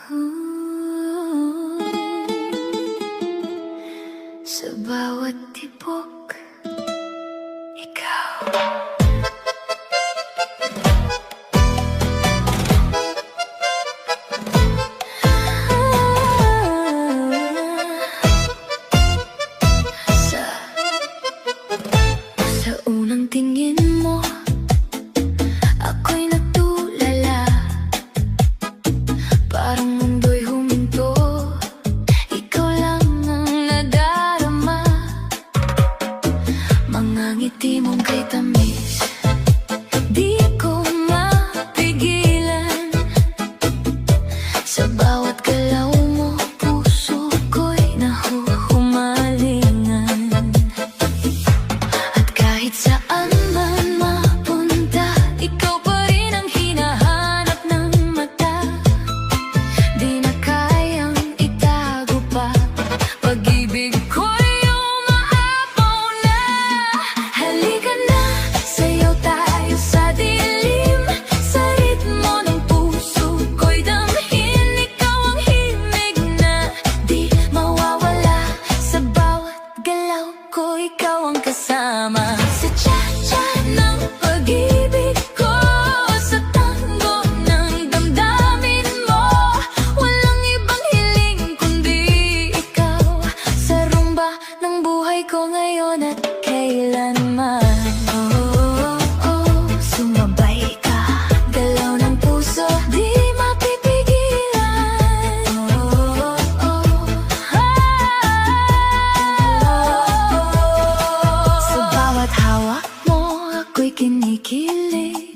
Sa bawat tibok, ikaw. Sa unang tingin mo, ako'y nagtulala. Parang mundo'y huminto, ikaw lang ang nadarama. Mga ngiti mong kay tamis, di ko mapigilan. Sa bawat galaw mo, puso ko'y nahuhumalingan. At kahit saan man mapunta, ikaw pa rin ang hinahanap ng mata. Di na kayang itago pa, pag-ibig ko'y umaapaw na. Halika na, sayaw tayo sa dilim, sa ritmo ng puso ko'y damhin. Ikaw ang himig na di mawawala, sa bawat galaw ko ikaw ang kasama. Sa cha-cha ng pag-ibig ko, sa tango ng damdamin mo, walang ibang hiling kundi ikaw. Sa rumba ng buhay ko ngayon at kailanman. Sumabay ka, galaw ng puso, di mapipigilan. Sa bawat hawak mo, ako'y kinikilig,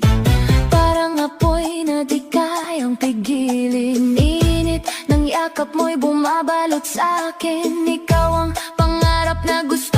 parang apoy na di kayang pigilin. Init ng yakap mo'y bumabalot sa akin, ikaw ang pangarap na gusto